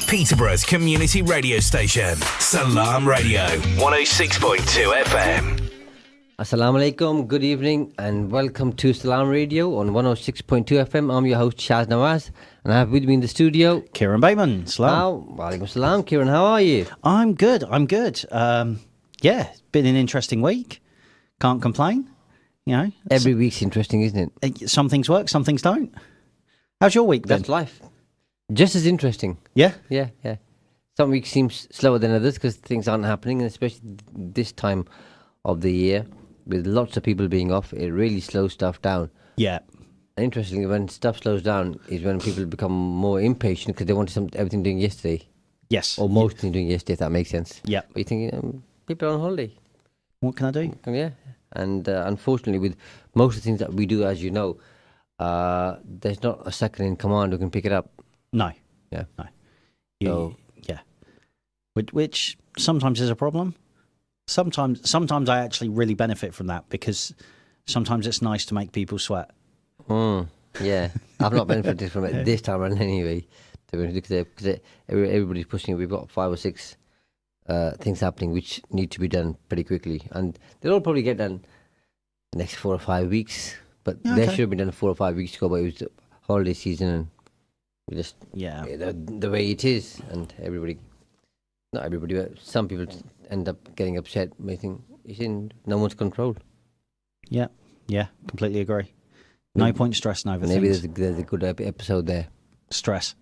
Peterborough's community radio station, Salam Radio, 106.2 FM. Assalamu alaikum, good evening and welcome to Salam Radio on 106.2 FM. I'm your host Shaz Nawaz and I have with me in the studio Kieron Bateman. Salam. Walaikum salam. Kieron, how are you? I'm good. Yeah, it's been an interesting week. Can't complain. You know, Every week's interesting, isn't it? some things work, some things don't. How's your week been? That's life. Just as interesting. Yeah? Yeah. Some weeks seem slower than others because things aren't happening, and especially this time of the year with lots of people being off, it really slows stuff down. Yeah. And interestingly, when stuff slows down is when people become more impatient because they want everything doing yesterday. Yes. Or most things doing yesterday, if that makes sense. Yeah. But you think people are on holiday. What can I do? Yeah. And unfortunately, with most of the things that we do, as you know, there's not a second in command who can pick it up. No. Yeah. No. Yeah. Which sometimes is a problem. Sometimes I actually really benefit from that because sometimes it's nice to make people sweat. Yeah. I've not benefited from it this time around anyway, because everybody's pushing it. We've got 5 or 6 things happening which need to be done pretty quickly. And they'll all probably get done the next 4 or 5 weeks. But they should have been done 4 or 5 weeks ago, but it was the holiday season and we just the way it is, and not everybody, but some people end up getting upset, making it's in no one's control. Yeah, completely agree. No point stressing over Maybe things. there's a good episode there. Stress.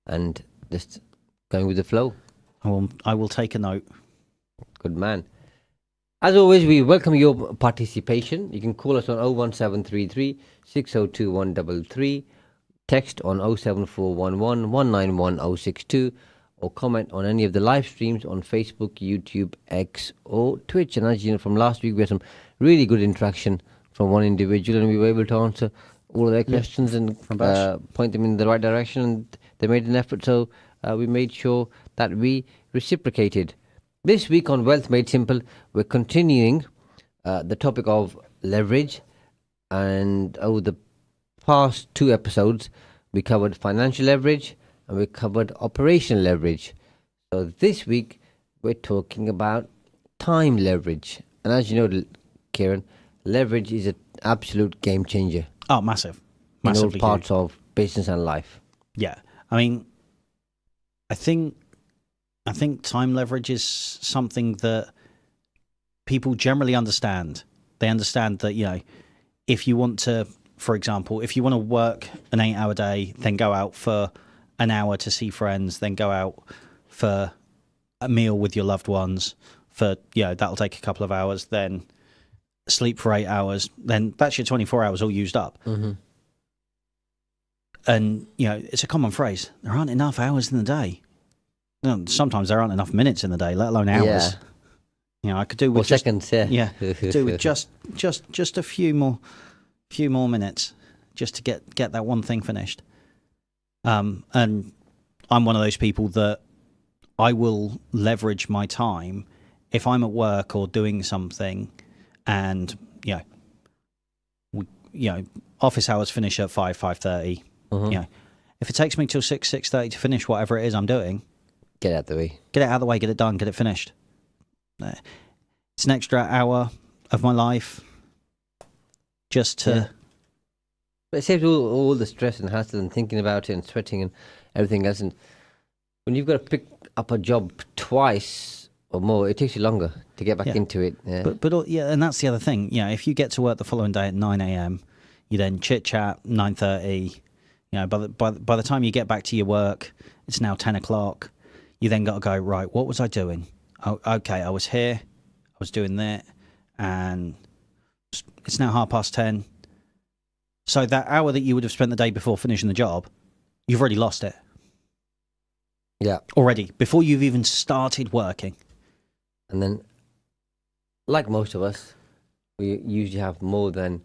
And just going with the flow. I will take a note. Good man. As always, we welcome your participation. You can call us on 01733 602 133. Text on 07411 191 062 or comment on any of the live streams on Facebook, YouTube, X or Twitch. And as you know, from last week we had some really good interaction from one individual and we were able to answer all of their questions and point them in the right direction, and they made an effort, so we made sure that we reciprocated. This week on Wealth Made Simple, we're continuing the topic of leverage, and over the past 2 episodes we covered financial leverage and we covered operational leverage. So this week we're talking about time leverage, and as you know, Kieron, leverage is an absolute game changer. Oh, massive. In all Massively parts huge. of business and life. Yeah. I mean, I think time leverage is something that people generally understand. They understand that, you know, if you want to, for example, if you want to work an 8-hour day, then go out for an hour to see friends, then go out for a meal with your loved ones for, you know, that'll take a couple of hours, then sleep for 8 hours, then that's your 24 hours all used up. Mm-hmm. And, you know, it's a common phrase. There aren't enough hours in the day. No, sometimes there aren't enough minutes in the day, let alone hours. Yeah. You know, I could do with Or seconds, yeah. yeah, do with just a few more minutes just to get that one thing finished. And I'm one of those people that I will leverage my time if I'm at work or doing something, and office hours finish at 5:30. Mm-hmm. You know, if it takes me till 6:30 to finish whatever it is I'm doing, Get out the way. get it out of the way, get it done, get it finished. It's an extra hour of my life just to... Yeah. But it saves all the stress and hassle and thinking about it and sweating and everything else. And when you've got to pick up a job twice or more, it takes you longer to get back into it. Yeah. But and that's the other thing. You know, if you get to work the following day at 9 a.m., you then chit-chat, 9:30. You know, by the time you get back to your work, it's now 10 o'clock. You then got to go, right, what was I doing? Oh, okay, I was here, I was doing that, and it's now 10:30. So that hour that you would have spent the day before finishing the job, you've already lost it. Yeah. Already, before you've even started working. And then, like most of us, we usually have more than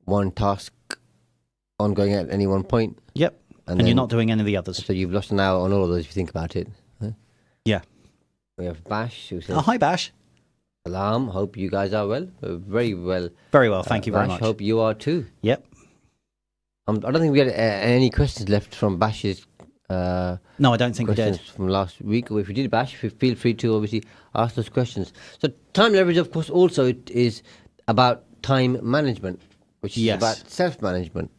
one task ongoing at any one point. Yep. And you're not doing any of the others. So you've lost an hour on all of those if you think about it. Huh? Yeah. We have Bash who says, Oh, hi, Bash. Salam, hope you guys are well. Very well. Very well, thank you very Bash, much. hope you are too. Yep. I don't think we had any questions left from Bash's Uh, No, I don't think we questions did. from last week, or if you did, Bash, feel free to obviously ask those questions. So time leverage, of course, also it is about time management, which is Yes. about self-management.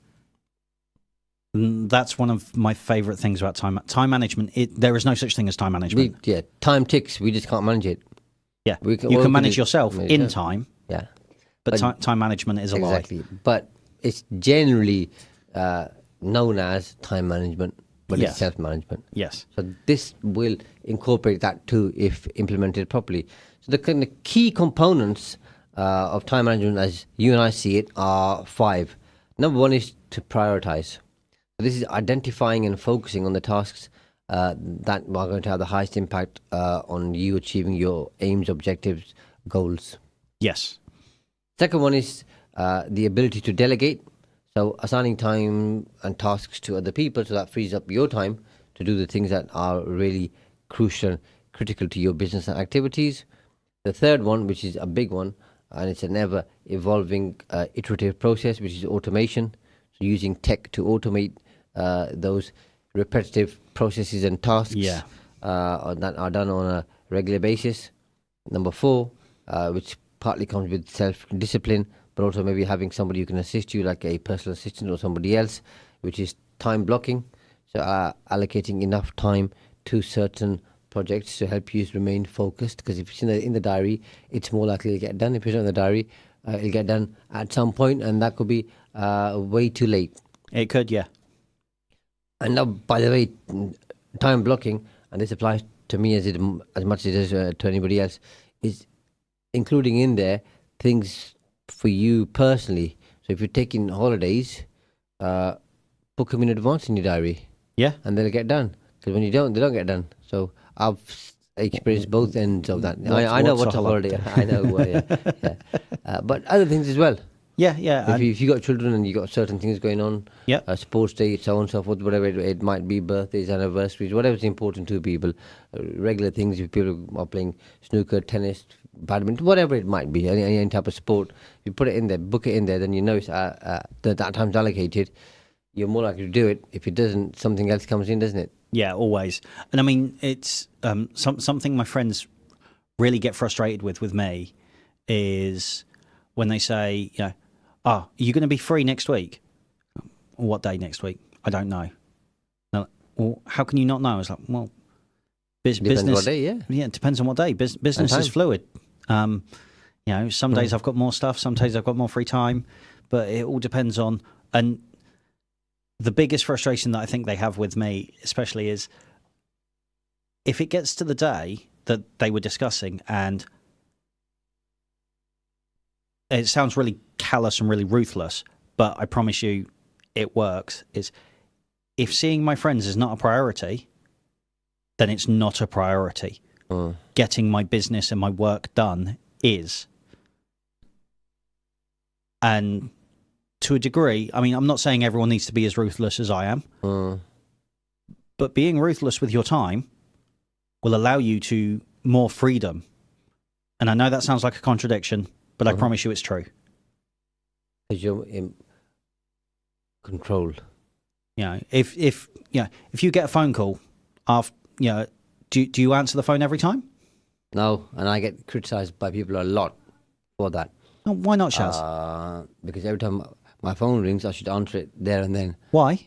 That's one of my favourite things about time management. There is no such thing as time management. Time ticks. We just can't manage it. Yeah, We you all can we manage do- yourself manage in it. time, Yeah, but time management is a lie. exactly. But it's generally known as time management, but Yes. it's self-management. Yes. So this will incorporate that too if implemented properly. So the kind of key components of time management, as you and I see it, are 5. Number 1 is to prioritize. So this is identifying and focusing on the tasks that are going to have the highest impact on you achieving your aims, objectives, goals. Yes. Second one is the ability to delegate. So assigning time and tasks to other people, so that frees up your time to do the things that are really crucial, critical to your business and activities. The third one, which is a big one, and it's an ever evolving iterative process, which is automation. So using tech to automate those repetitive processes and tasks Yeah. that are done on a regular basis. Number 4, which partly comes with self-discipline, but also maybe having somebody who can assist you, like a personal assistant or somebody else, which is time blocking. So allocating enough time to certain projects to help you remain focused, because if it's in the diary, it's more likely to get done. If it's not in the diary, it'll get done at some point, and that could be way too late. It could, yeah. And now, by the way, time blocking, and this applies to me as much as it does to anybody else, is including in there things for you personally. So if you're taking holidays, book them in advance in your diary, Yeah. and they'll get done. Because when you don't, they don't get done. So I've experienced both ends of that. I know what's a holiday. I know, yeah. But other things as well. Yeah, yeah. If you got children and you got certain things going on, Yeah. Sports day, so on and so forth, whatever it might be, birthdays, anniversaries, whatever's important to people, regular things. If people are playing snooker, tennis, badminton, whatever it might be, any type of sport, you put it in there, book it in there, then you know it's that time's allocated. You're more likely to do it. If it doesn't, something else comes in, doesn't it? Yeah, always. And I mean, it's something my friends really get frustrated with me is when they say, are you going to be free next week? What day next week? I don't know. No, well, how can you not know? I was like, well, business. Depends what day, yeah. Yeah, it depends on what day. Business is fluid. Some days I've got more stuff, some days I've got more free time, but it all depends on. And the biggest frustration that I think they have with me, especially, is if it gets to the day that they were discussing, and it sounds really callous and really ruthless, but I promise you it works, is if seeing my friends is not a priority, then it's not a priority. Getting my business and my work done is. And to a degree, I mean, I'm not saying everyone needs to be as ruthless as I am, but being ruthless with your time will allow you to more freedom. And I know that sounds like a contradiction, but I promise you it's true. Because you're in control. If you get a phone call after, do you answer the phone every time? No, and I get criticised by people a lot for that. Oh, why not, Shaz? Because every time my phone rings, I should answer it there and then. Why?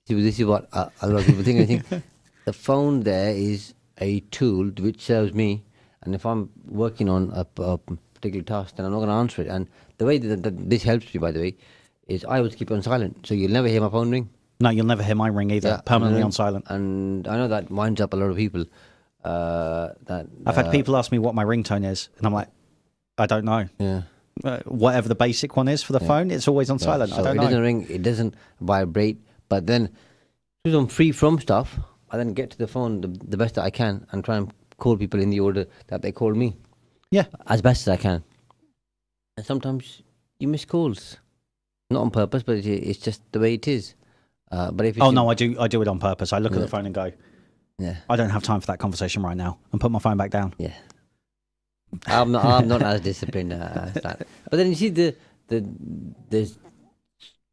This is what a lot of people think. I think the phone there is a tool which serves me, and if I'm working on a particular task, then I'm not going to answer it. And the way that this helps me, by the way, is I always keep it on silent, so you'll never hear my phone ring. No, you'll never hear my ring either. Yeah, Permanently on silent. And I know that winds up a lot of people. I've had people ask me what my ringtone is, and I'm like, I don't know. Yeah. Whatever the basic one is for the phone, it's always on silent. So I don't it know. doesn't ring, it doesn't vibrate. But then, since I'm free from stuff, I then get to the phone the best that I can and try and call people in the order that they call me. Yeah. As best as I can. And sometimes you miss calls. Not on purpose, but it's just the way it is. But if it's no, I do it on purpose. I look at the phone and go, I don't have time for that conversation right now, and put my phone back down. Yeah. I'm not as disciplined as that. But then you see the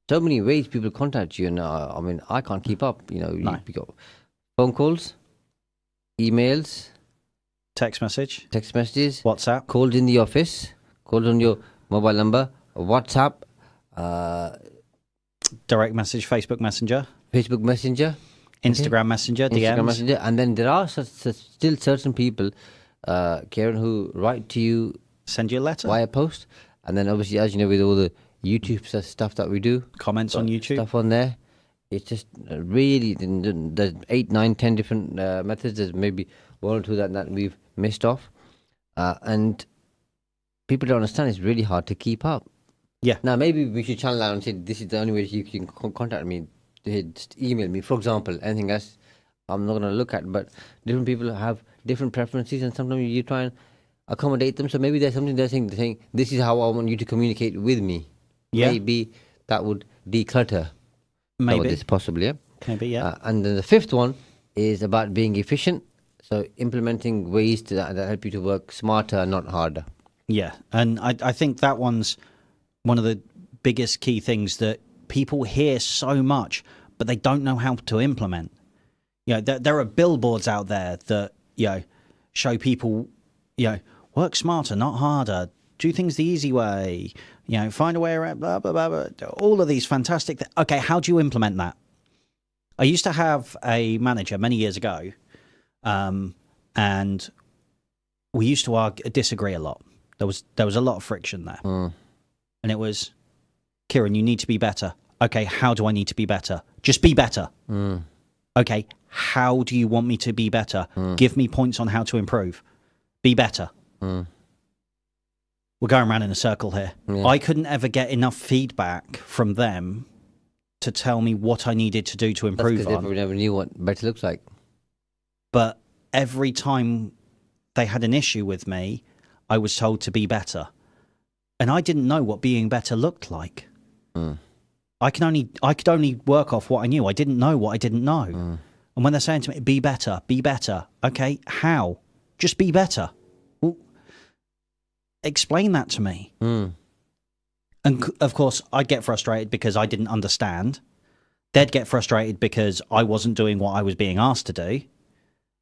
so many ways people contact you, and I mean, I can't keep up. You know, No. you got phone calls, emails, Text message, text messages, WhatsApp, calls in the office, calls on your mobile number, WhatsApp, direct message, Facebook Messenger, Facebook Messenger, Instagram Messenger, DMs. Instagram Messenger, and then there are still certain people, Kieran, who write to you Send you a letter. via post, and then obviously, as you know, with all the YouTube stuff that we do, Comments on YouTube. stuff on there, it's just really there's 8, 9, 10 different methods. There's maybe one or two that we've missed off, and people don't understand. It's really hard to keep up. Yeah. Now maybe we should channel out and say this is the only way you can contact me. Just email me, for example. Anything else, I'm not going to look at. But different people have different preferences, and sometimes you try and accommodate them. So maybe there's something they're saying this is how I want you to communicate with me. Yeah. Maybe that would declutter. Maybe. This possibly, yeah. Maybe, yeah. And then the fifth one is about being efficient. So implementing ways that help you to work smarter and not harder. Yeah. And I think that one's one of the biggest key things that people hear so much, but they don't know how to implement. You know, there are billboards out there that, you know, show people, you know, work smarter, not harder, do things the easy way, you know, find a way around, blah, blah, blah, blah. All of these fantastic things. Okay, how do you implement that? I used to have a manager many years ago, and we used to disagree a lot. There was a lot of friction there. And it was, Kieran, you need to be better. Okay, how do I need to be better? Just be better. Okay, how do you want me to be better? Give me points on how to improve. Be better. We're going around in a circle here. Yeah. I couldn't ever get enough feedback from them to tell me what I needed to do to improve That's 'cause on. they never knew what better looks like. But every time they had an issue with me, I was told to be better. And I didn't know what being better looked like. I could only work off what I knew. I didn't know what I didn't know. And when they're saying to me, be better, okay, how? Just be better. Well, explain that to me. And of course, I'd get frustrated because I didn't understand. They'd get frustrated because I wasn't doing what I was being asked to do.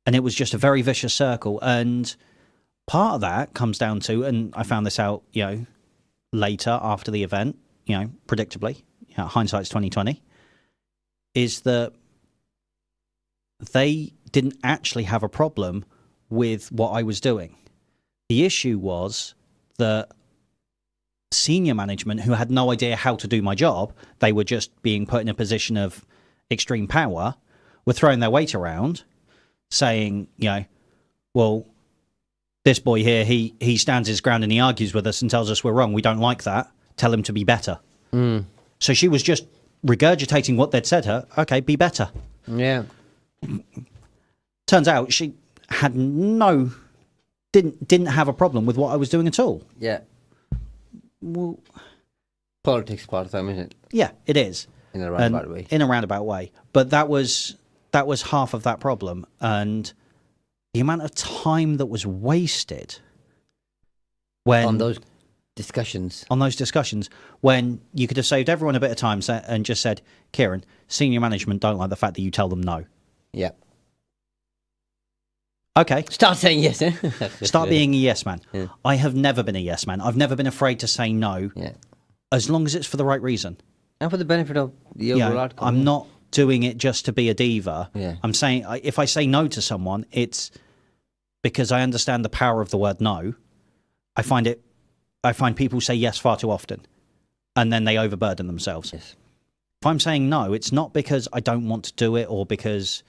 And it was just a very vicious circle. And part of that comes down to, and I found this out, you know, later after the event, you know, predictably, you know, hindsight's 2020, is that they didn't actually have a problem with what I was doing. The issue was that senior management, who had no idea how to do my job, they were just being put in a position of extreme power, were throwing their weight around, saying, you know, well, this boy here, he stands his ground and he argues with us and tells us we're wrong. We don't like that. Tell him to be better. So she was just regurgitating what they'd said her. Okay, be better. Yeah. Turns out she had didn't have a problem with what I was doing at all. Yeah. Well, Politics part of time, isn't it? yeah, it is. In a roundabout way. In a roundabout way. But that was half of that problem. And the amount of time that was wasted On those discussions. when you could have saved everyone a bit of time and just said, Kieran, senior management don't like the fact that you tell them no. Yeah. Okay. Start saying yes, eh? Start being a yes man. Yeah. I have never been a yes man. I've never been afraid to say no, Yeah. as long as it's for the right reason. And for the benefit of the You overall know, outcome. I'm not doing it just to be a diva. Yeah. I'm saying, if I say no to someone, it's because I understand the power of the word no. I find people say yes far too often, and then they overburden themselves. Yes. If I'm saying no, it's not because I don't want to do it or because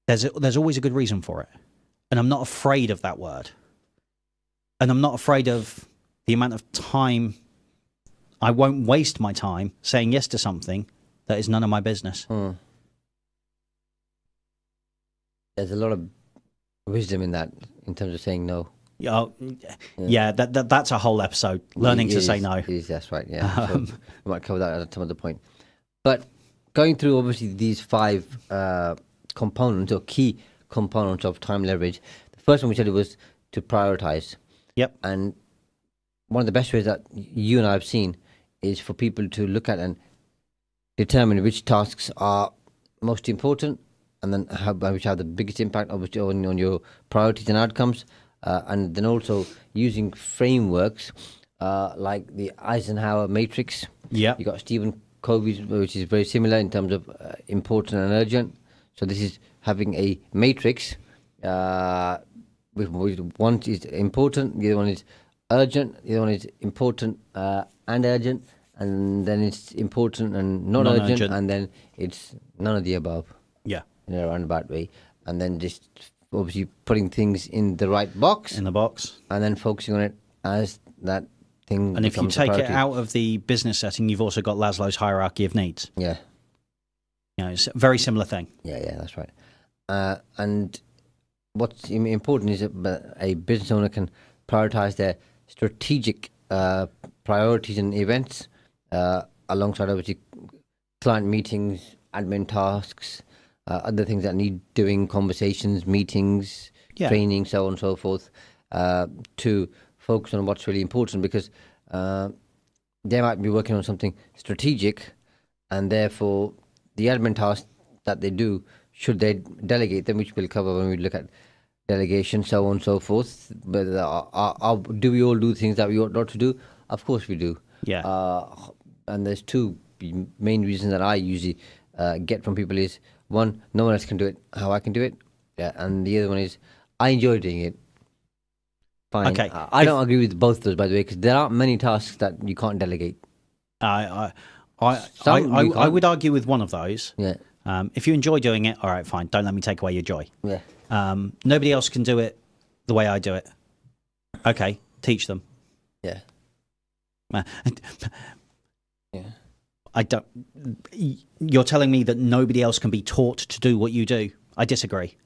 there's always a good reason for it. And I'm not afraid of that word. And I'm not afraid of the amount of time. I won't waste my time saying yes to something that is none of my business. There's a lot of wisdom in that, in terms of saying no. Yeah, that's a whole episode. Learning to say no. It is, that's right, yeah. So we might cover that at some other point. But going through, obviously, these 5 components or key components of time leverage, the first one we said it was to prioritize. Yep. And one of the best ways that you and I have seen is for people to look at and determine which tasks are most important, and then which have the biggest impact, obviously, on your priorities and outcomes, and then also using frameworks like the Eisenhower matrix. Yeah. You got Stephen Covey's, which is very similar in terms of important and urgent. So this is having a matrix. With one is important, the other one is urgent, the other one is important and urgent, and then it's important and not urgent, and then it's none of the above. Yeah. In a roundabout way, and then just obviously putting things in the right box, In the box. and then focusing on it as that thing. And if you becomes a take it priority. out of the business setting, you've also got Maslow's hierarchy of needs. Yeah, It's a very similar thing. yeah, that's right. And what's important is that a business owner can prioritize their strategic priorities and events alongside obviously client meetings, admin tasks, other things that need doing, conversations, meetings, training, so on and so forth, to focus on what's really important, because they might be working on something strategic, and therefore the admin tasks that they do, should they delegate them, which we'll cover when we look at delegation, so on and so forth. But do we all do things that we ought not to do? Of course we do. Yeah. And there's two main reasons that I usually get from people is, one, no one else can do it how I can do it. Yeah, and the other one is, I enjoy doing it. Fine. Okay. I don't agree with both those, by the way, because there aren't many tasks that you can't delegate. I Some would argue with one of those. Yeah. If you enjoy doing it, all right, fine. Don't let me take away your joy. Yeah. Nobody else can do it the way I do it. Okay, teach them. Yeah. Yeah. I don't. You're telling me that nobody else can be taught to do what you do. I disagree,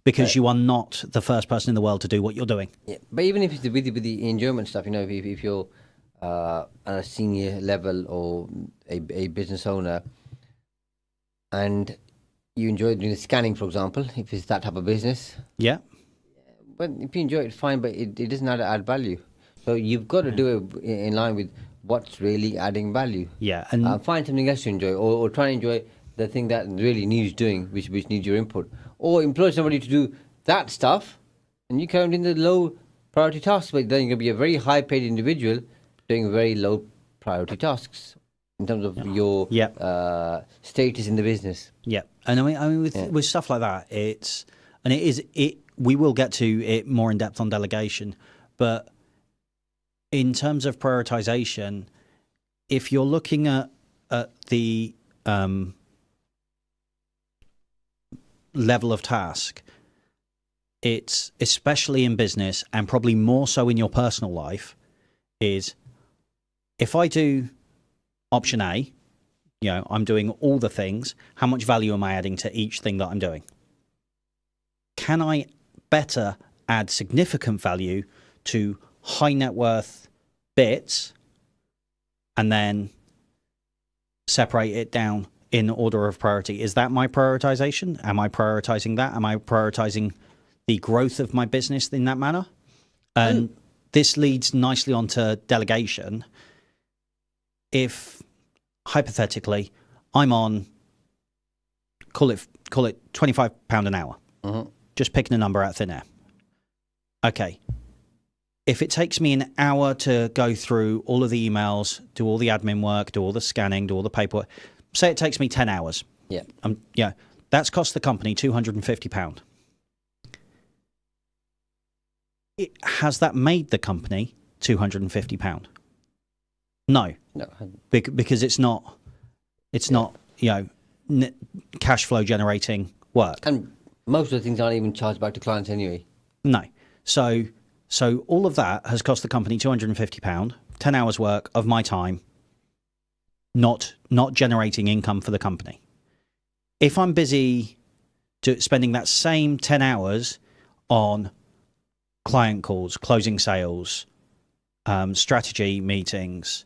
because you are not the first person in the world to do what you're doing. Yeah. But even if it's with the enjoyment stuff, if you're at a senior level or a business owner, and you enjoy doing the scanning, for example, if it's that type of business. Yeah. But if you enjoy it, fine, but it doesn't add value. So you've got to do it in line with what's really adding value. Yeah, and find something else to enjoy, or try and enjoy the thing that really needs doing, which needs your input. Or employ somebody to do that stuff, and you count in the low priority tasks, but then you're going to be a very high paid individual doing very low priority tasks in terms of your status in the business. Yeah, and I mean with stuff like that, we will get to it more in depth on delegation, but in terms of prioritization, if you're looking at the level of task, it's especially in business and probably more so in your personal life, is if I do option A, I'm doing all the things, how much value am I adding to each thing that I'm doing? Can I better add significant value to high net worth bits and then separate it down in order of priority? Is that my prioritization? Am I prioritizing that? Am I prioritizing the growth of my business in that manner? And this leads nicely onto delegation. If hypothetically I'm on, call it £25 an hour, just picking a number out of thin air. Okay. If it takes me an hour to go through all of the emails, do all the admin work, do all the scanning, do all the paperwork, say it takes me 10 hours. Yeah. That's cost the company £250. Has that made the company £250? No. No. Because it's not cash flow generating work. And most of the things aren't even charged back to clients anyway. No. So all of that has cost the company £250, 10 hours work of my time, not generating income for the company. If I'm busy spending that same 10 hours on client calls, closing sales, strategy meetings,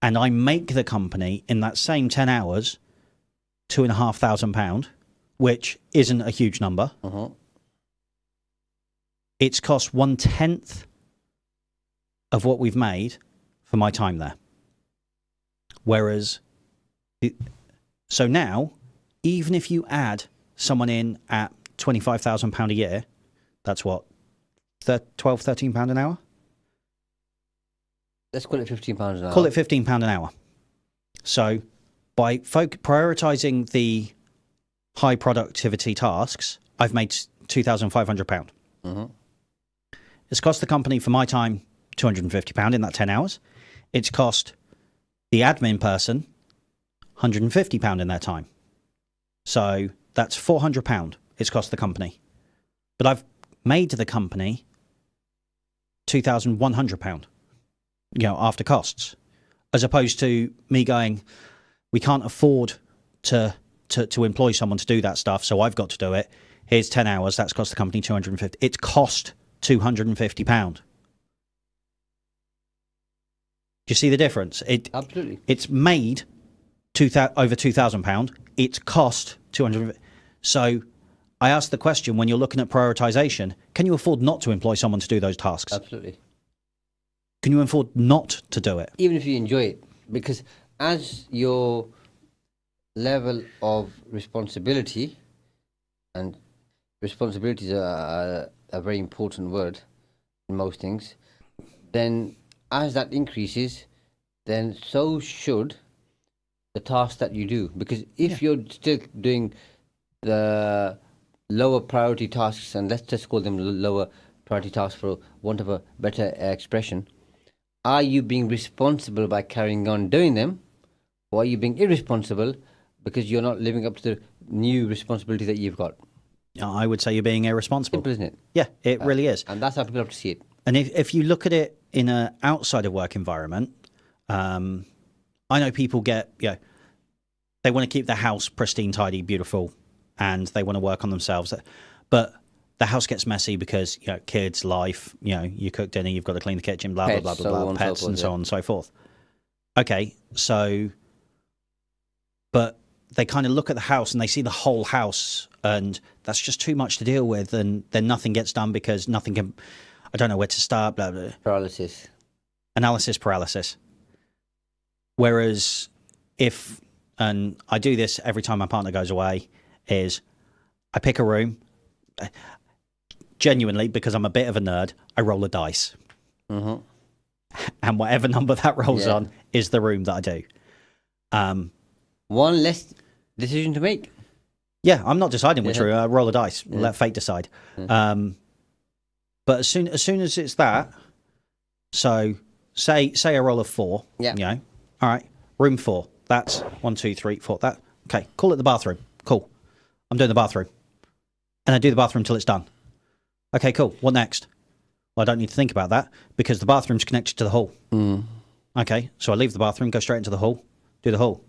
and I make the company in that same 10 hours £2,500, which isn't a huge number, it's cost 1/10 of what we've made for my time there. Whereas So now, even if you add someone in at £25,000 a year, that's what, £12, £13 an hour? Let's call it £15 an hour. Call it £15 an hour. So by prioritising the high productivity tasks, I've made £2,500. Mm-hmm. It's cost the company for my time £250 in that 10 hours. It's cost the admin person £150 in their time. So that's £400 it's cost the company. But I've made the company £2,100, after costs. As opposed to me going, we can't afford to employ someone to do that stuff, so I've got to do it. Here's 10 hours, that's cost the company £250. It's cost £250. Do you see the difference? Absolutely. It's made over £2,000. It's cost £250. So I asked the question, when you're looking at prioritisation, can you afford not to employ someone to do those tasks? Absolutely. Can you afford not to do it? Even if you enjoy it. Because as your level of responsibility, and responsibility is a very important word in most things, then as that increases, then so should the tasks that you do. Because if you're still doing the lower priority tasks, and let's just call them lower priority tasks for want of a better expression, are you being responsible by carrying on doing them, or are you being irresponsible because you're not living up to the new responsibility that you've got? I would say you're being irresponsible. Simple, isn't it? Yeah, it really is. And that's how people have to see it. And if you look at it in an outside of work environment, I know people get, they want to keep their house pristine, tidy, beautiful, and they want to work on themselves. But the house gets messy because, kids, life, you cook dinner, you've got to clean the kitchen, blah, Pets, blah, blah, blah, blah, pets, and so on and so forth. Okay, so, but they kind of look at the house and they see the whole house, and that's just too much to deal with, and then nothing gets done because nothing can, I don't know where to start, blah, blah. Paralysis. Analysis paralysis. Whereas if, and I do this every time my partner goes away, is I pick a room, genuinely, because I'm a bit of a nerd, I roll a dice. Mm-hmm. And whatever number that rolls on is the room that I do. One less decision to make. Yeah, I'm not deciding which room. I roll a dice. Let fate decide. But as soon as it's that, so say I roll a 4. Yeah. All right, room 4. That's 1, 2, 3, 4. That okay. Call it the bathroom. Cool. I'm doing the bathroom, and I do the bathroom till it's done. Okay, cool. What next? Well, I don't need to think about that because the bathroom's connected to the hall. Mm. Okay, so I leave the bathroom, go straight into the hall, do the hall.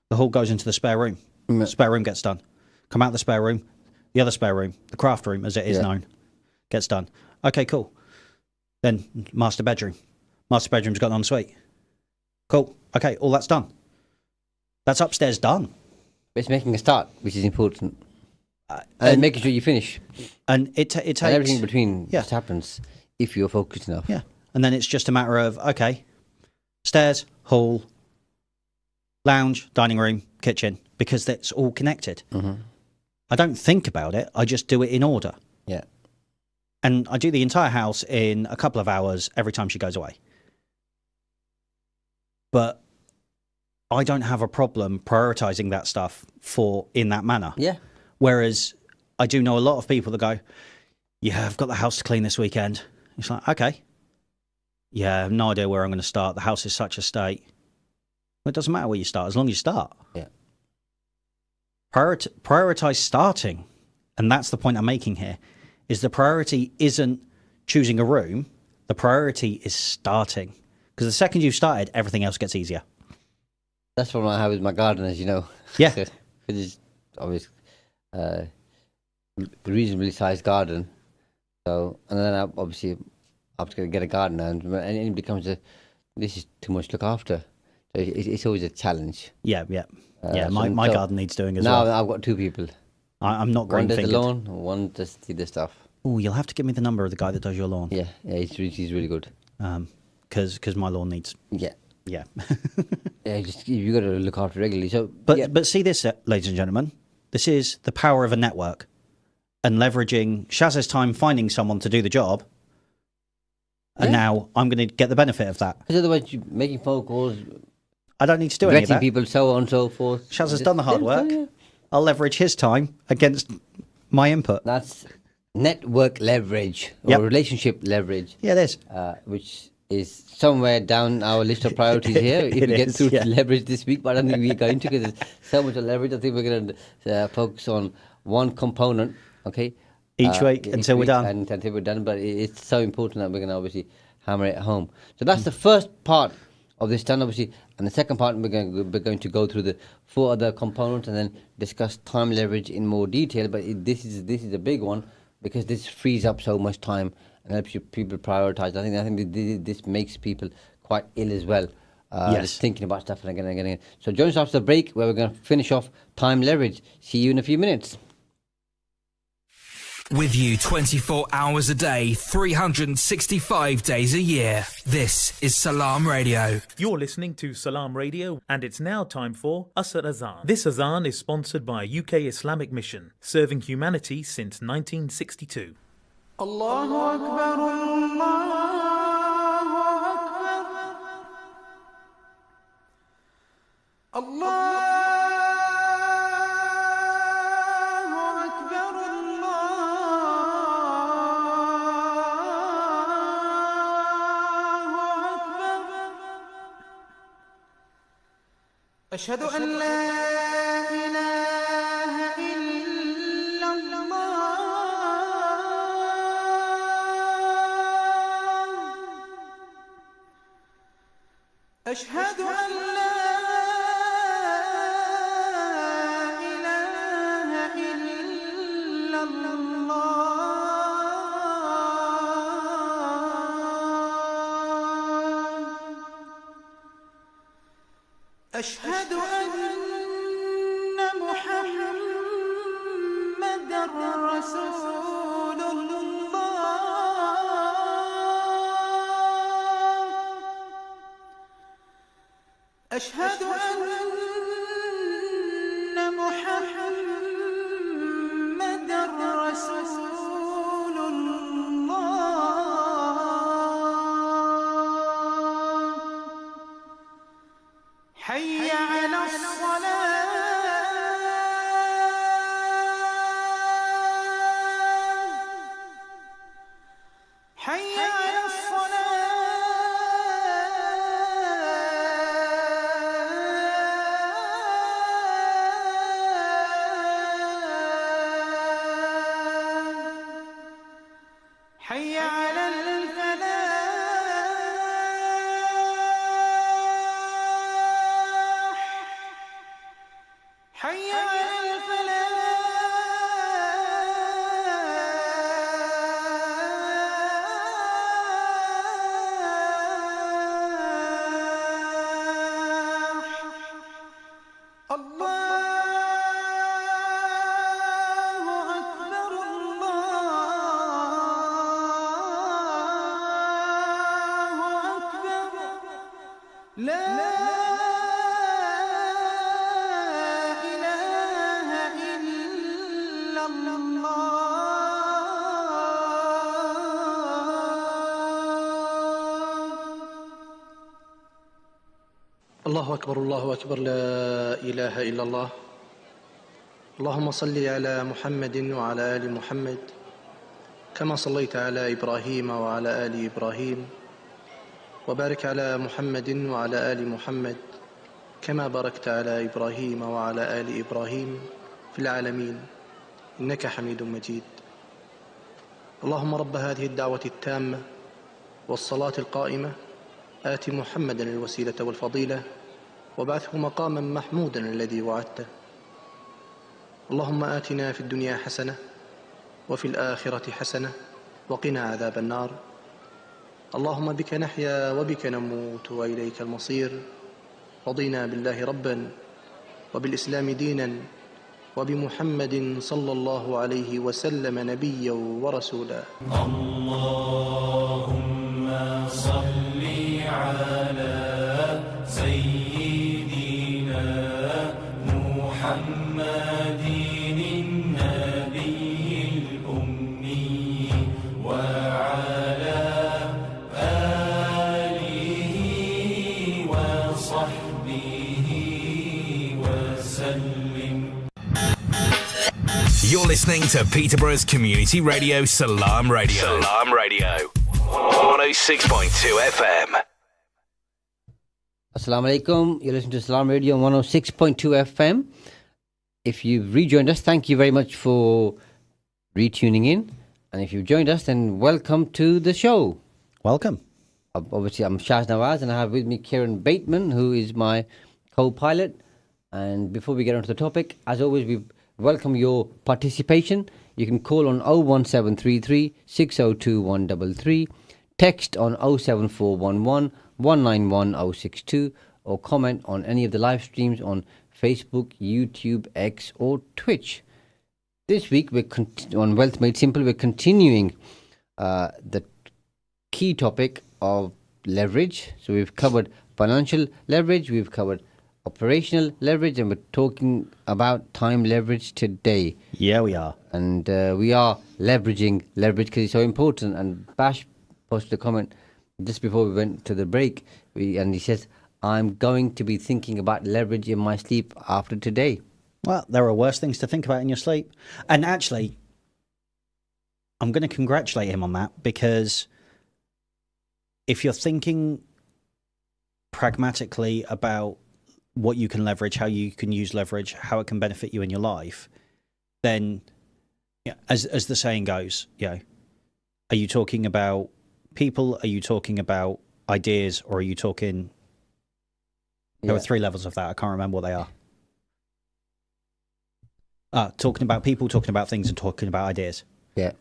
The hall goes into the spare room. The spare room gets done. Come out the spare room, the other spare room, the craft room, as it is known, gets done. Okay, cool. Then master bedroom. Master bedroom's got an ensuite. Cool. Okay, all that's done. That's upstairs done. It's making a start, which is important. And making sure you finish. And it takes... And everything in between just happens if you're focused enough. Yeah. And then it's just a matter of, okay, stairs, hall, lounge, dining room, kitchen, because that's all connected. Mm-hmm. I don't think about it. I just do it in order. Yeah. And I do the entire house in a couple of hours every time she goes away. But I don't have a problem prioritizing that stuff in that manner. Yeah. Whereas I do know a lot of people that go, yeah, I've got the house to clean this weekend. It's like, okay. Yeah, I have no idea where I'm going to start. The house is such a state. Well, it doesn't matter where you start, as long as you start. Yeah. Prioritize starting. And that's the point I'm making here, is the priority isn't choosing a room. The priority is starting. Because the second you've started, everything else gets easier. That's what I have with my garden, as you know. Yeah. It's obviously reasonably sized garden. So, and then obviously I have to get a gardener, and it becomes this is too much to look after. So it's always a challenge. Yeah. My garden needs doing as well. Now I've got 2 people. I'm not green fingered. One does the lawn, one does the stuff. Oh, you'll have to give me the number of the guy that does your lawn. Yeah, he's really good. Because my lawn needs Yeah. Yeah, you got to look after it regularly. So, But see this, ladies and gentlemen. This is the power of a network and leveraging Shaz's time finding someone to do the job. And now I'm going to get the benefit of that. Because otherwise, you're making phone calls, I don't need to do any of vetting that. people, so on and so forth. Shaz has done the hard work. Yeah. I'll leverage his time against my input. That's network leverage or Yep. relationship leverage. Yeah, it is. Which is somewhere down our list of priorities here. If we get through to leverage this week, but I don't think we're going to, because there's so much of leverage. I think we're going to focus on one component, okay? Each week until we're done. And until we're done, but it's so important that we're going to obviously hammer it home. So that's the first part of this done, obviously. And the second part, we're going to go through the 4 other components and then discuss time leverage in more detail. But this is a big one, because this frees up so much time and helps you people prioritize. I think this makes people quite ill as well. Just thinking about stuff and again and again. So join us after the break, where we're going to finish off time leverage. See you in a few minutes. With you 24 hours a day, 365 days a year. This is Salam Radio. You're listening to Salam Radio, and it's now time for Asr Azan. This Azan is sponsored by UK Islamic Mission, serving humanity since 1962. Allahu Akbar, Allahu Akbar. Allah. أشهد أن لا إله إلا الله أشهد أن لا إله إلا الله أشهد أن محمدًا رسول الله أشهد أن محمدًا رسول الله حي على الصلاة حي على الصلاة حي على الفلاح حي على الفلاح الله أكبر الله أكبر لا إله إلا الله الله أكبر الله أكبر لا إله إلا الله اللهم صل على محمد وعلى آل محمد كما صليت على إبراهيم وعلى آل إبراهيم وبارك على محمد وعلى آل محمد كما باركت على إبراهيم وعلى آل إبراهيم في العالمين إنك حميد مجيد اللهم رب هذه الدعوة التامة والصلاة القائمة آت محمدا الوسيلة والفضيلة وابعثه مقاما محمودا الذي وعدته اللهم آتنا في الدنيا حسنة وفي الآخرة حسنة وقنا عذاب النار اللهم بك نحيا وبك نموت وإليك المصير رضينا بالله ربا وبالإسلام دينا وبمحمد صلى الله عليه وسلم نبيا ورسولا اللهم صل على You're listening to Peterborough's community radio, Salam Radio. Salam Radio. 106.2 FM. Assalamu alaikum. You're listening to Salam Radio on 106.2 FM. If you've rejoined us, thank you very much for retuning in. And if you've joined us, then welcome to the show. Welcome. Obviously, I'm Shaz and I have with me Kieron Bateman, who is my co-pilot. And before we get onto the topic, as always, we welcome your participation. You can call on 01733 602 133, text on 07411 191 062, or comment on any of the live streams on Facebook, YouTube, X, or Twitch. This week, on Wealth Made Simple, we're continuing the key topic of leverage. So we've covered financial leverage, we've covered operational leverage, and we're talking about time leverage today. Yeah, we are. And we are leveraging leverage because it's so important. And Bash posted a comment just before we went to the break, and he says, I'm going to be thinking about leverage in my sleep after today. Well, there are worse things to think about in your sleep. And actually, I'm going to congratulate him on that, because if you're thinking pragmatically about what you can leverage, how you can use leverage, how it can benefit you in your life, then, as the saying goes, are you talking about people? Are you talking about ideas? Or are you talking... There were 3 levels of that. I can't remember what they are. Talking about people, talking about things, and talking about ideas. Yeah.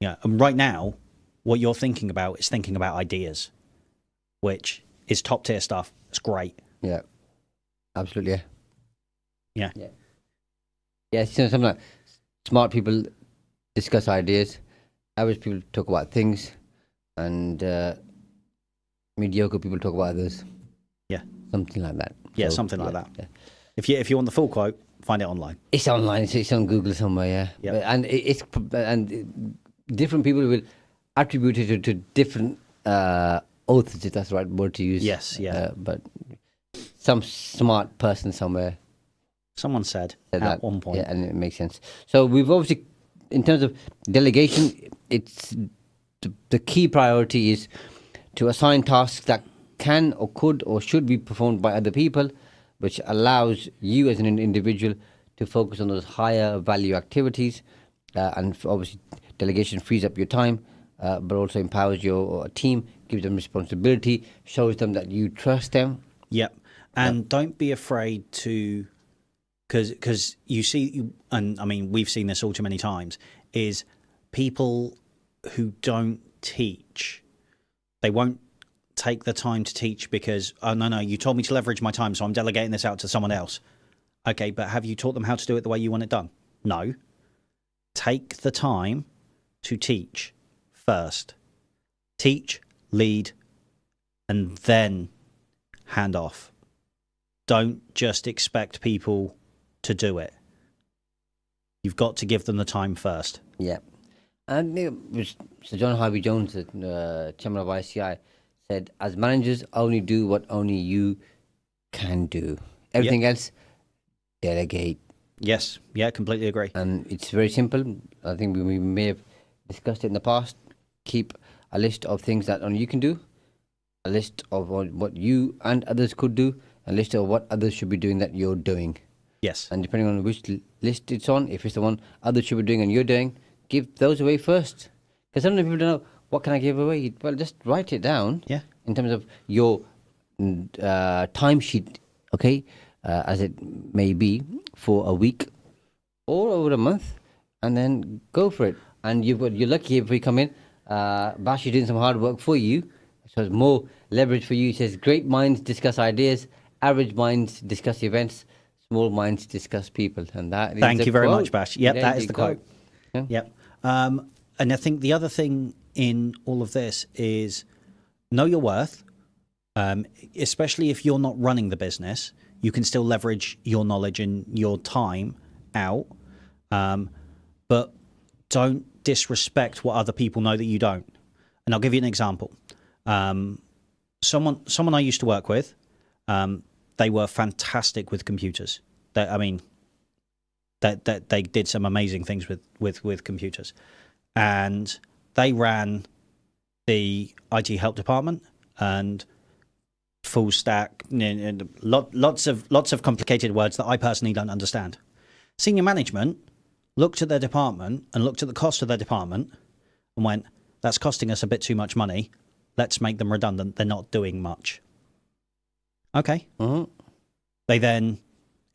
Yeah. And right now, what you're thinking about is thinking about ideas, which is top tier stuff. It's great. Yeah. Absolutely. Yeah. Yeah. Yeah. Something like smart people discuss ideas, average people talk about things, and mediocre people talk about others. Yeah. Something like that. Yeah, So, something like that. Yeah. If you want the full quote, find it online. It's online. It's on Google somewhere. Yeah. Yep. And different people will attribute it to different authors, if that's the right word to use. Yes. Yeah. But some smart person somewhere Someone said said at that. one point. Yeah, and it makes sense. So we've obviously, in terms of delegation, it's the key priority is to assign tasks that can or could or should be performed by other people, which allows you as an individual to focus on those higher value activities. And obviously, delegation frees up your time, but also empowers your team, gives them responsibility, shows them that you trust them. Yep. And don't be afraid to, because you see, and I mean, we've seen this all too many times, is people who don't teach, they won't take the time to teach because, oh, no, you told me to leverage my time, so I'm delegating this out to someone else. Okay, but have you taught them how to do it the way you want it done? No. Take the time to teach first. Teach, lead, and then hand off. Don't just expect people to do it. You've got to give them the time first. Yeah. And Sir John Harvey Jones, chairman of ICI, said, as managers, only do what only you can do. Everything else, delegate. Yes. Yeah, completely agree. And it's very simple. I think we may have discussed it in the past. Keep a list of things that only you can do, a list of what you and others could do, a list of what others should be doing that you're doing. Yes. And depending on which list it's on, if it's the one others should be doing and you're doing, give those away first. Because sometimes people don't know, what can I give away? Well, just write it down. Yeah. In terms of your timesheet, okay, as it may be, for a week or over a month, and then go for it. And you're lucky if we come in, Bash is doing some hard work for you, so it's more leverage for you. It says, great minds discuss ideas, average minds discuss events, small minds discuss people. And that is Thank you very quote. much, Bash. Yep, There that you is the go. quote. Yeah. Yep. And I think the other thing in all of this is know your worth, especially if you're not running the business. You can still leverage your knowledge and your time out, but don't disrespect what other people know that you don't. And I'll give you an example. Someone I used to work with, they were fantastic with computers. They That they did some amazing things with computers, and they ran the IT help department and full stack, lots of complicated words that I personally don't understand. Senior management looked at their department and looked at the cost of their department and went, "That's costing us a bit too much money. Let's make them redundant. They're not doing much." Okay. They then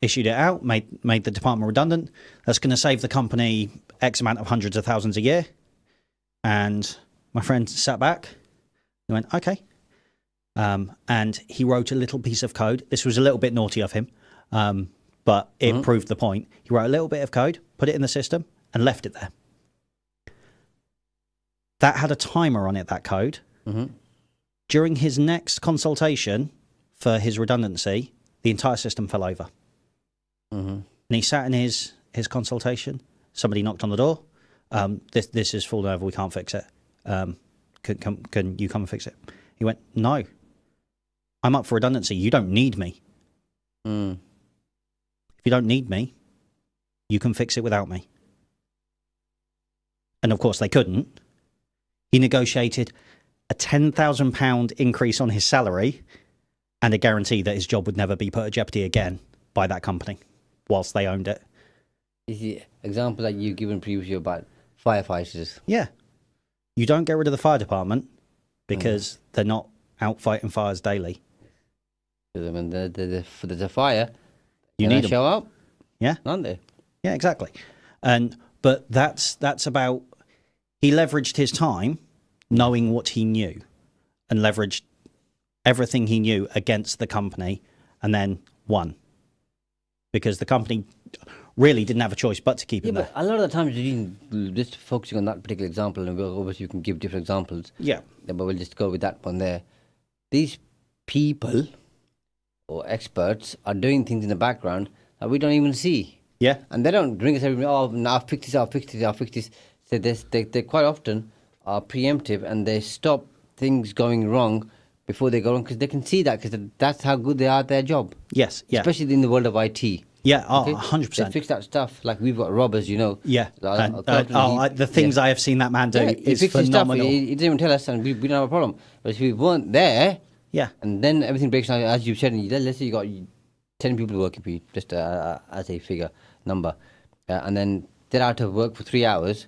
issued it out, made the department redundant. That's going to save the company X amount of hundreds of thousands a year. And my friend sat back and went, okay. And he wrote a little piece of code. This was a little bit naughty of him, but it proved the point. He wrote a little bit of code, put it in the system, and left it there. That had a timer on it, that code. During his next consultation for his redundancy, the entire system fell over. And he sat in his consultation. Somebody knocked on the door. This is fallen over. We can't fix it. Can you come and fix it? He went, "No, I'm up for redundancy. You don't need me. If you don't need me, you can fix it without me." And of course they couldn't. He negotiated a £10,000 increase on his salary and a guarantee that his job would never be put at jeopardy again by that company whilst they owned it. Is the example that you've given previously about firefighters? Yeah. You don't get rid of the fire department because they're not out fighting fires daily. When there's a fire, You need to them. show up, Yeah. aren't they? Yeah, exactly. But that's about, he leveraged his time knowing what he knew and leveraged everything he knew against the company and then won. Because the company really didn't have a choice but to keep him there. But a lot of the times, just focusing on that particular example, and obviously you can give different examples. Yeah. But we'll just go with that one there. These people or experts are doing things in the background that we don't even see. Yeah. And they don't bring us every, "Oh, now I'll fix this, I'll fix this, I'll fix this." So they quite often are preemptive and they stop things going wrong before they go wrong because they can see that because that's how good they are at their job. Yes. Yeah. Especially in the world of IT. Yeah. Oh, Okay? 100%. They fix that stuff. Like we've got robbers, you know. Yeah. Like, The things I have seen that man do he is fixes phenomenal. Stuff. He didn't even tell us and we don't have a problem. But if we weren't there, Yeah. and then everything breaks down, as you said, and let's say you got 10 people working for you, just as a figure number, and then they're out of work for 3 hours,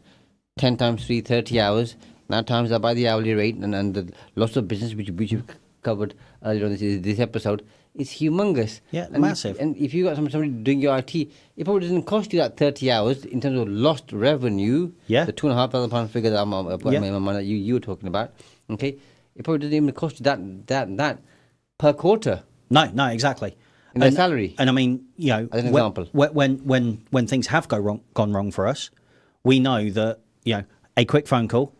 10 times 3, 30 hours, now times that by the hourly rate, and the lots of business which you've covered earlier on this episode, is humongous. Yeah, and massive. And if you got somebody doing your IT, it probably doesn't cost you that 30 hours in terms of lost revenue. Yeah. The £2,500 figure that I put in my mind that you were talking about. Okay, it probably doesn't even cost you that per quarter No, exactly. in their salary. And I mean, you know, As an example. when things have gone wrong for us, we know that, you know, a quick phone call,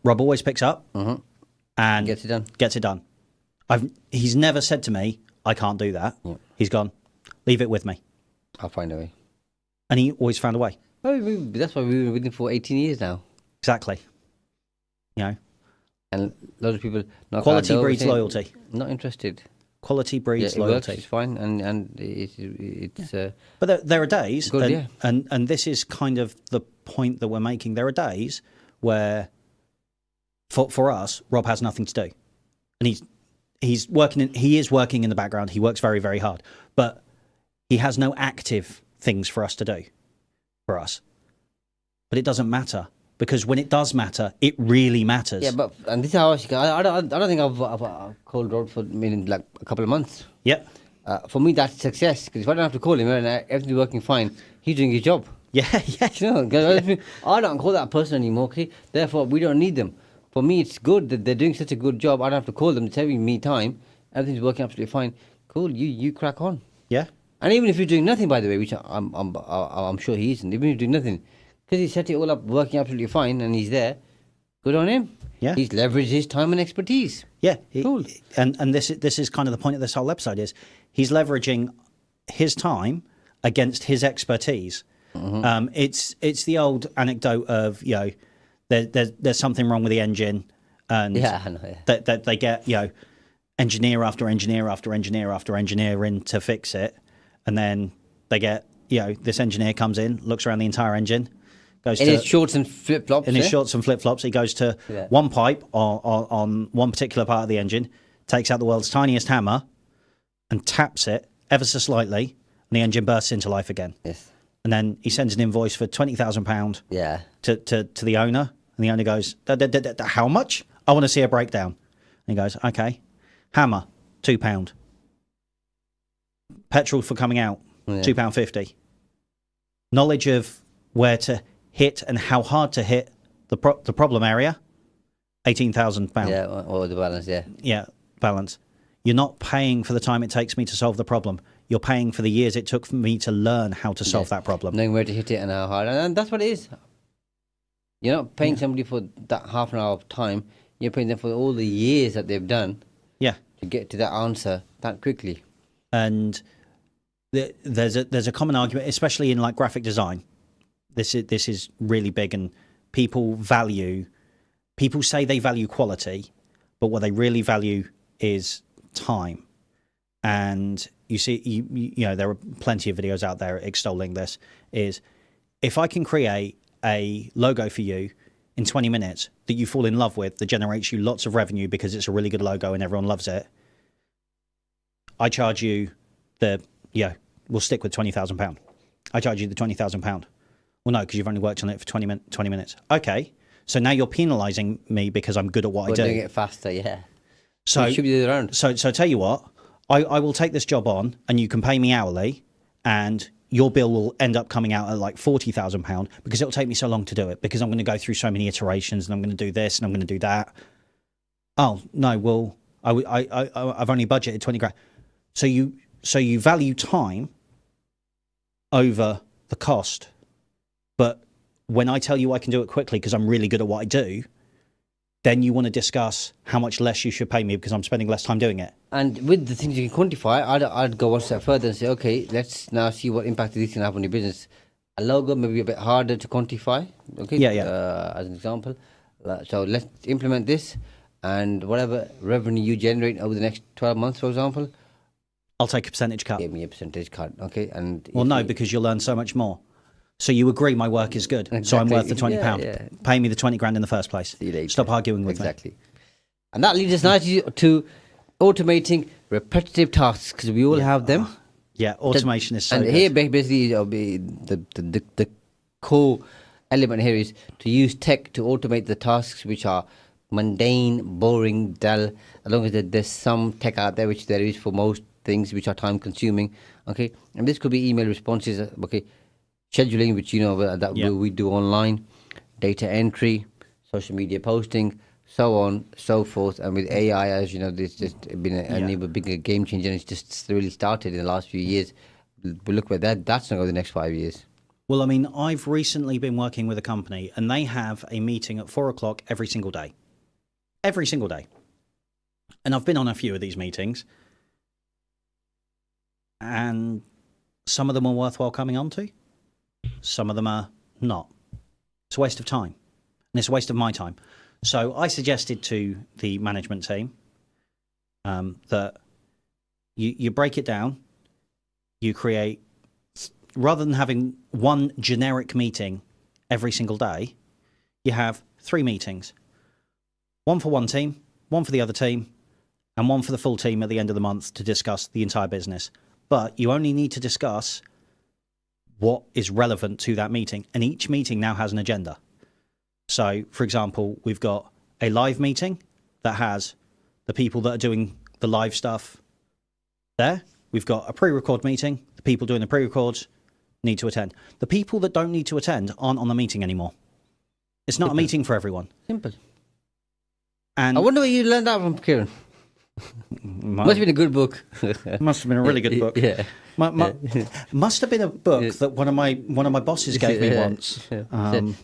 Rob always picks up and Gets it done. Gets it done. He's never said to me, "I can't do that." Yeah. He's gone, "Leave it with me," I'll find a way. and he always found a way. Well, that's why we've been with him for 18 years now. Exactly. You know, And a lot of people... knock quality our door breeds saying, loyalty. Not interested. Quality breeds It works, loyalty. it's fine, and it's... But there are days, Good, yeah. and this is kind of the point that we're making. There are days where, for us, Rob has nothing to do, and he's working. He is working in the background. He works very, very hard, but he has no active things for us to do, for us. But it doesn't matter because when it does matter, it really matters. Yeah, but... And this is how I don't think I've called Rob for like a couple of months. Yep. For me, that's success. Because if I don't have to call him and everything's working fine, he's doing his job. Yeah. You know, 'cause I don't call that person anymore, okay? Therefore, we don't need them. For me, it's good that they're doing such a good job. I don't have to call them. It's saving me time. Everything's working absolutely fine. Cool, you crack on. Yeah. And even if you're doing nothing, by the way, which I'm sure he isn't, even if you're doing nothing, because he set it all up working absolutely fine and he's there, good on him. Yeah. He's leveraged his time and expertise. Yeah, Cool. And this is kind of the point of this whole episode is he's leveraging his time against his expertise. It's the old anecdote of, you know, there's something wrong with the engine, and Yeah, I know, yeah. that they get, you know, engineer after engineer after engineer after engineer in to fix it, and then they get this engineer comes in, looks around the entire engine, goes In to his shorts and flip flops. in his shorts and flip flops. He goes to one pipe on one particular part of the engine, takes out the world's tiniest hammer, and taps it ever so slightly, and the engine bursts into life again. Yes. And then he sends an invoice for £20,000 Yeah. to the owner, and the owner goes, "How much? I want to see a breakdown." And he goes, "Okay, hammer, £2. Petrol for coming out, £2.50. Knowledge of where to hit and how hard to hit the problem area, £18,000. Yeah, or the balance, yeah. Yeah, balance. You're not paying for the time it takes me to solve the problem. You're paying for the years it took for me to learn how to solve that problem. Knowing where to hit it and how hard. And that's what it is. You're not paying somebody for that half an hour of time. You're paying them for all the years that they've done Yeah. to get to that answer that quickly. And there's a common argument, especially in like graphic design. This is really big, and people say they value quality, but what they really value is time. And you see, you know, there are plenty of videos out there extolling this. Is if I can create a logo for you in 20 minutes that you fall in love with, that generates you lots of revenue because it's a really good logo and everyone loves it, I charge you we'll stick with £20,000. I charge you the £20,000. Well, no, because you've only worked on it for 20 minutes. Okay, so now you're penalising me because I'm good at what I do. Doing it faster, yeah. So it should be the other round. So tell you what, I will take this job on, and you can pay me hourly, and your bill will end up coming out at like £40,000 because it'll take me so long to do it, because I'm going to go through so many iterations, and I'm going to do this and I'm going to do that. Oh no, well I've only budgeted 20 grand. So you value time over the cost, but when I tell you I can do it quickly because I'm really good at what I do, then you want to discuss how much less you should pay me because I'm spending less time doing it. And with the things you can quantify, I'd go one step further and say, okay, let's now see what impact this can have on your business. A logo may be a bit harder to quantify. Okay. Yeah. As an example, so let's implement this, and whatever revenue you generate over the next 12 months, for example, I'll take a percentage cut. give me a percentage cut. Okay. And Well, no, because you'll learn so much more. So you agree my work is good, so I'm worth the £20. Yeah. Pay me the 20 grand in the first place. See you later. Stop arguing with me. Exactly. And that leads us nicely to automating repetitive tasks, because we all have them. Yeah, automation is so And good. here, basically, the core element here is to use tech to automate the tasks which are mundane, boring, dull, as long as there's some tech out there, which there is for most things which are time consuming. Okay. And this could be email responses. Okay. Scheduling, which we do online, data entry, social media posting, so on, so forth. And with AI, as you know, this just been an even bigger game changer. And it's just really started in the last few years. But look where that's going to go the next 5 years. Well, I mean, I've recently been working with a company, and they have a meeting at 4 o'clock every single day. Every single day. And I've been on a few of these meetings, and some of them are worthwhile coming on to. Some of them are not. It's a waste of time, and it's a waste of my time. So I suggested to the management team that you break it down, you create, rather than having one generic meeting every single day, you have 3 meetings. One for one team, one for the other team, and one for the full team at the end of the month to discuss the entire business. But you only need to discuss what is relevant to that meeting, and each meeting now has an agenda. So, for example, we've got a live meeting that has the people that are doing the live stuff there. We've got a pre-record meeting. The people doing the pre-records need to attend. The people that don't need to attend aren't on the meeting anymore. It's not a meeting for everyone. Simple. And I wonder where you learned that from, Kieran. Must have been a good book. Must have been a really good book. Yeah. Must have been a book that one of my bosses gave me onit once.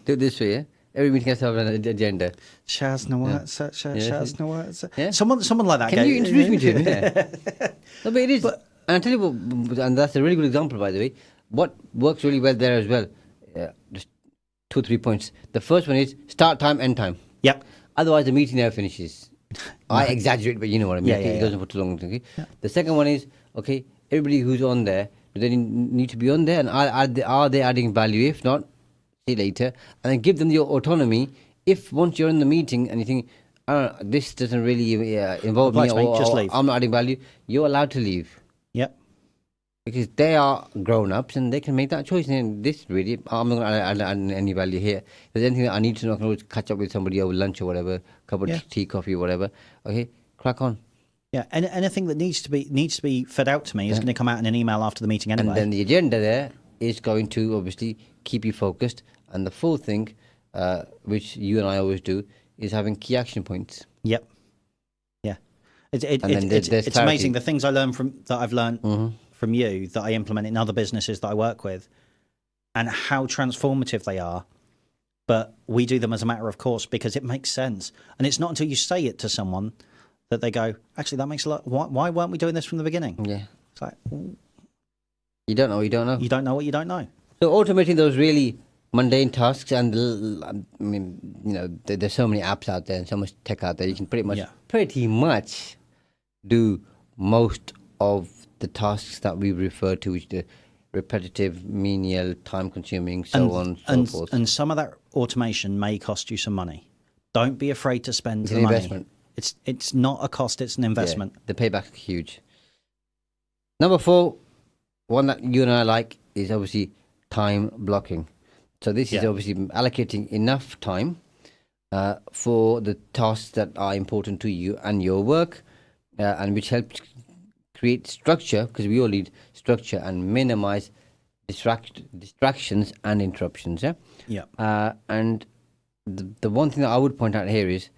Do it this way, yeah? Every meeting has to have an agenda. Shaz Nawat. Yeah. Someone like that. Can you introduce me to him? Yeah. No, but it is. And I'll tell you what, and that's a really good example, by the way. What works really well there as well, just 2 or 3 points. The first one is start time, end time. Yep. Otherwise, the meeting never finishes. I exaggerate, but you know what I mean. Yeah, It yeah. doesn't put too long. Okay? Yeah. The second one is, okay, everybody who's on there Do they need to be on there? And are they adding value? If not, see you later. And then give them your autonomy. If once you're in the meeting and you think, I don't know, this doesn't really involve me, Obliged, mate, or just leave. I'm not adding value, you're allowed to leave. Yep. Because they are grown-ups and they can make that choice. And this really, I'm not going to add any value here. If there's anything that I need to know, I can always catch up with somebody over lunch or whatever, cup of Yeah. tea, coffee, whatever. Okay, crack on. Yeah, and anything that needs to be fed out to me is going to come out in an email after the meeting anyway. And then the agenda there is going to obviously keep you focused. And the fourth thing, which you and I always do, is having key action points. Yep. Yeah. It's there's clarity. amazing the things I've learned from you that I implement in other businesses that I work with, and how transformative they are. But we do them as a matter of course because it makes sense. And it's not until you say it to someone that they go, actually, that makes a lot. Why weren't we doing this from the beginning? Yeah. It's like, You don't know what you don't know. you don't know what you don't know. So automating those really mundane tasks, and I mean, there's so many apps out there and so much tech out there. You can pretty much do most of the tasks that we refer to, which are repetitive, menial, time-consuming, so on and so forth. And some of that automation may cost you some money. Don't be afraid to spend It's the an money. investment. It's not a cost; it's an investment. Yeah, the payback is huge. Number 4, one that you and I like, is obviously time blocking. So this is obviously allocating enough time for the tasks that are important to you and your work, and which helps create structure, because we all need structure, and minimize distractions and interruptions. And the one thing that I would point out here is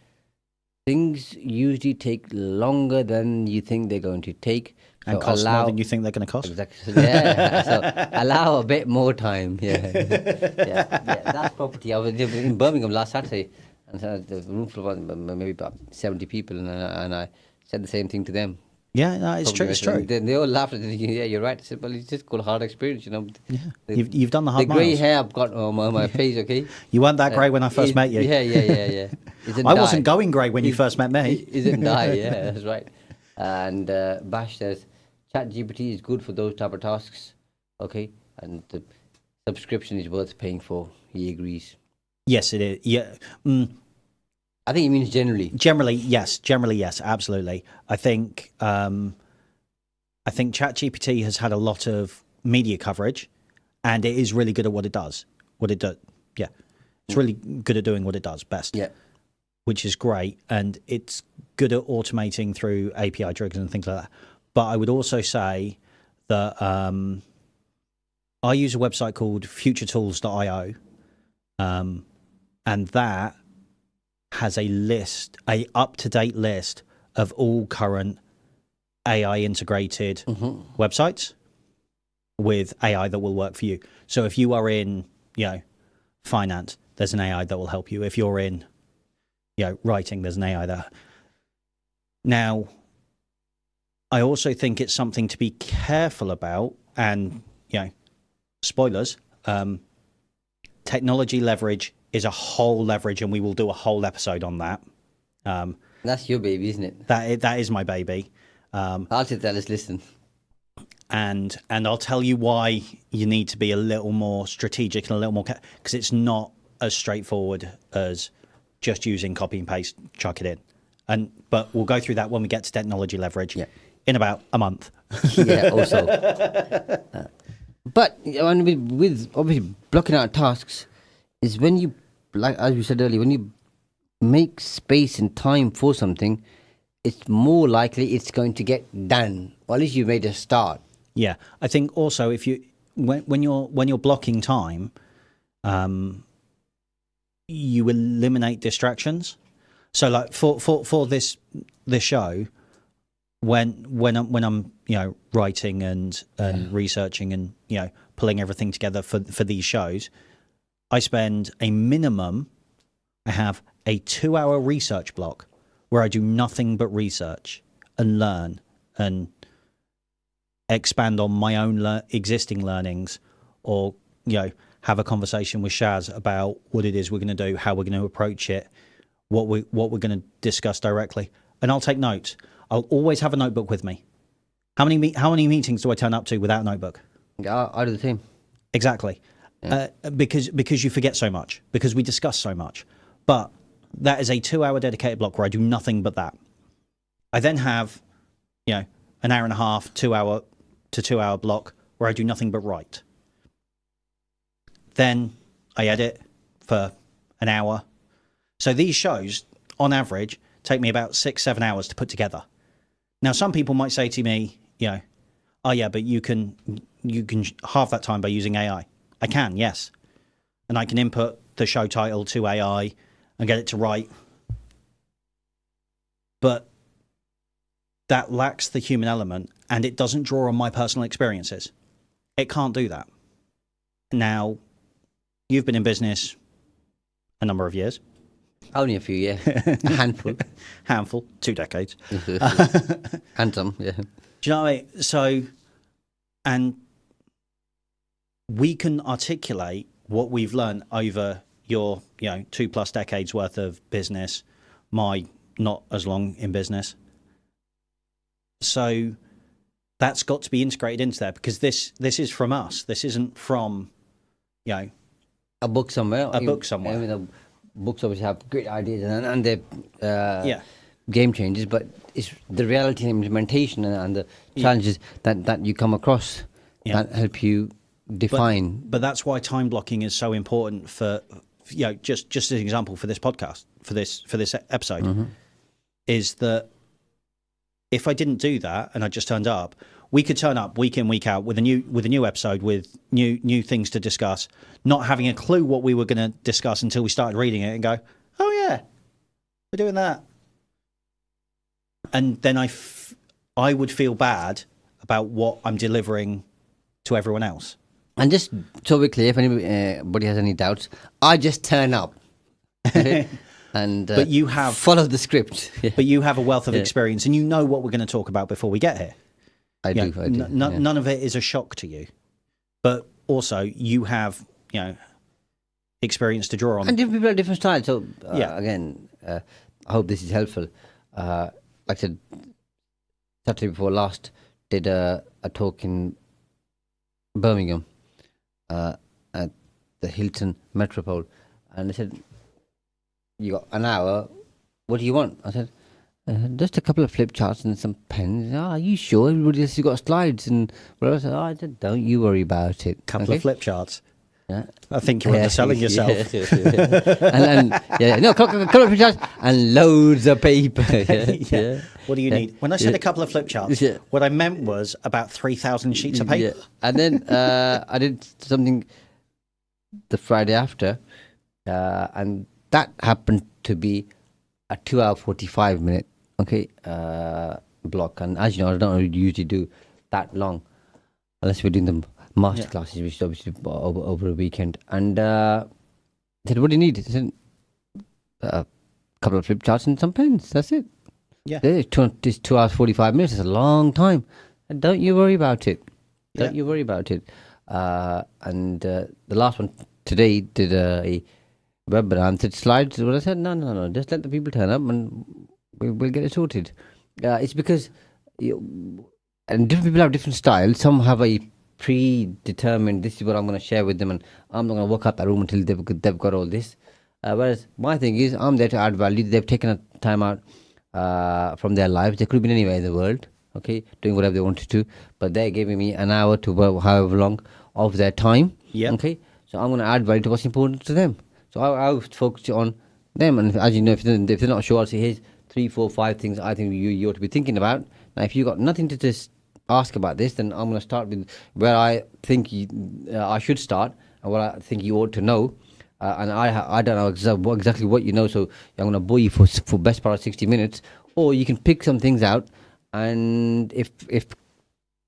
things usually take longer than you think they're going to take. And cost more than you think they're going to cost. Exactly. Yeah. So allow a bit more time. Yeah. That's property. I was in Birmingham last Saturday, and the room full of maybe about 70 people, and I said the same thing to them. Yeah, no, it's true. It's true. They all laughed at it. Yeah, you're right. I said, well, it's just called hard experience, Yeah. You've done the hard The grey miles. hair I've got on my face, okay? You weren't that grey when I first met you. Yeah. I wasn't going grey when you first met me. Isn't die, yeah, that's right. And Bash says, ChatGPT is good for those type of tasks, okay? And the subscription is worth paying for. He agrees. Yes, it is. Yeah. I think he means generally. Generally, yes, absolutely. I think ChatGPT has had a lot of media coverage, and it is really good at what it does. Yeah, it's really good at doing what it does best. Yeah, which is great, and it's good at automating through API triggers and things like that. But I would also say that I use a website called futuretools.io, and that has a up-to-date list of all current AI integrated websites with AI that will work for you. So if you are in, finance, there's an AI that will help you. If you're in, writing, there's an AI that. Now, I also think it's something to be careful about, and spoilers. Technology leverage is a whole leverage, and we will do a whole episode on that. that's your baby, isn't it? That is my baby. I'll just tell us, listen. And I'll tell you why you need to be a little more strategic and a little more, because it's not as straightforward as just using copy and paste, chuck it in. But we'll go through that when we get to technology leverage in about a month. Yeah, also. But with obviously blocking out tasks is when you, like as we said earlier, when you make space and time for something, it's more likely it's going to get done. Or at least you made a start. Yeah, I think also if you when you're blocking time, you eliminate distractions. So like for this show, when I'm writing and researching and pulling everything together for these shows, I spend a minimum. I have a 2-hour research block where I do nothing but research and learn and expand on my own existing learnings, or have a conversation with Shaz about what it is we're going to do, how we're going to approach it, what we're going to discuss directly, and I'll take notes. I'll always have a notebook with me. How many meetings do I turn up to without a notebook? I do the same. Exactly. Because you forget so much, because we discuss so much. But that is a 2-hour dedicated block where I do nothing but that. I then have, an hour and a half, 2-hour to 2-hour block where I do nothing but write. Then I edit for an hour. So these shows, on average, take me about 6-7 hours to put together. Now, some people might say to me, oh yeah, but you can halve that time by using AI. I can, yes. And I can input the show title to AI and get it to write. But that lacks the human element, and it doesn't draw on my personal experiences. It can't do that. Now, you've been in business a number of years. Only a few, yeah. A handful. Handful, 2 decades. And some, yeah. Do you know what I mean? So, and we can articulate what we've learned over your, 2+ decades worth of business, my not as long in business. So that's got to be integrated into there, because this is from us. This isn't from, a book somewhere. A book somewhere. I mean, the books obviously have great ideas and they're game changers, but it's the reality and implementation and the challenges that you come across that help you define. But that's why time blocking is so important for, just as an example for this podcast, for this episode, is that if I didn't do that and I just turned up, we could turn up week in, week out with a new episode, with new things to discuss, not having a clue what we were going to discuss until we started reading it and go, oh yeah, we're doing that. And then I would feel bad about what I'm delivering to everyone else. And just so we're clear, if anybody has any doubts, I just turn up. And but you have follow the script. But you have a wealth of experience, and you know what we're going to talk about before we get here. I do. None of it is a shock to you, but also you have experience to draw on. And different people have different styles. So again, I hope this is helpful. Like I said, Saturday before last, did a talk in Birmingham at the Hilton Metropole, and they said, you got an hour, what do you want? I said, just a couple of flip charts and some pens. Are you sure? Everybody else has got slides and whatever. I said, don't you worry about it. Couple of flip charts. Yeah. I think you're underselling yourself. and couple of flip charts and loads of paper. What do you need? When I said a couple of flip charts, what I meant was about 3,000 sheets of paper. And then I did something the Friday after, and that happened to be a 2-hour 45-minute block. And as you know, I don't usually do that long unless we're doing the master classes, which is obviously over a weekend. And I said, what do you need? I said, a couple of flip charts and some pens. That's it. Yeah. It's 2 hours 45 minutes. It's a long time. And don't you worry about it. Don't you worry about it. And the last one today did a webinar and said slides. Well, I said, no. Just let the people turn up and we'll get it sorted. It's because and different people have different styles. Some have a predetermined, this is what I'm going to share with them, and I'm not going to walk out that room until they've got all this. Whereas my thing is, I'm there to add value. They've taken a time out from their lives. They could have been anywhere in the world, doing whatever they wanted to, but they're giving me an hour to however long of their time. So I'm going to add value to what's important to them. So I was focused on them, and as you know, if they're not sure, I'll say, here's 3, 4, 5 things I think you ought to be thinking about. Now, if you've got nothing to just ask about this, then I'm going to start with where I think I should start and what I think you ought to know. And I don't know exactly what you know, so I'm going to bore you for best part of 60 minutes. Or you can pick some things out, and if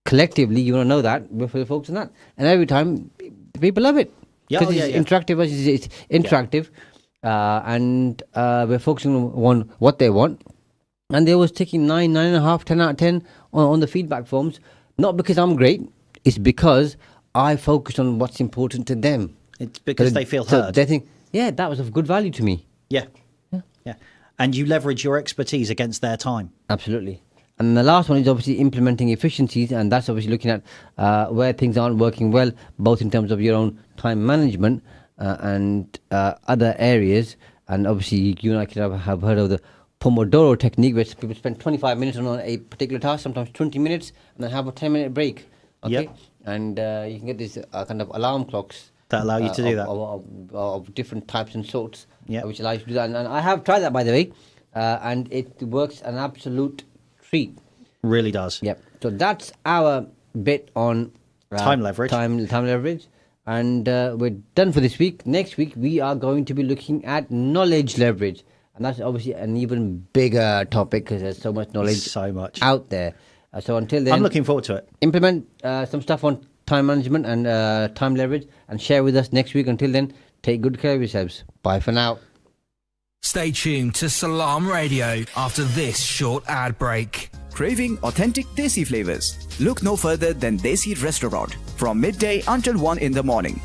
collectively you want to know that, we'll focus on that. And every time, people love it. Because it's interactive. It's interactive, and we're focusing on what they want. And they was taking 9.5, 10 out of 10 on the feedback forms. Not because I'm great, it's because I focused on what's important to them. It's because they feel heard. They think, that was of good value to me. Yeah. And you leverage your expertise against their time. Absolutely. And the last one is obviously implementing efficiencies, and that's obviously looking at where things aren't working well, both in terms of your own time management and other areas. And obviously, you and I could have heard of the Pomodoro technique, where people spend 25 minutes on a particular task, sometimes 20 minutes, and then have a 10-minute break. Okay, Yep. and you can get these kind of alarm clocks That allow you to do that. of different types and sorts, Yep. which allows you to do that. And I have tried that, by the way, and it works an absolute treat. Really does. Yep. So that's our bit on Time leverage. Time leverage, and we're done for this week. Next week we are going to be looking at knowledge leverage, and that's obviously an even bigger topic because there's so much knowledge So much. out there. So until then, I'm looking forward to it. implement some stuff on time management and time leverage, and share with us next week. Until then, take good care of yourselves. Bye for now. Stay tuned to Salam Radio after this short ad break. Craving authentic Desi flavors? Look no further than Desi Restaurant. From midday until 1 in the morning.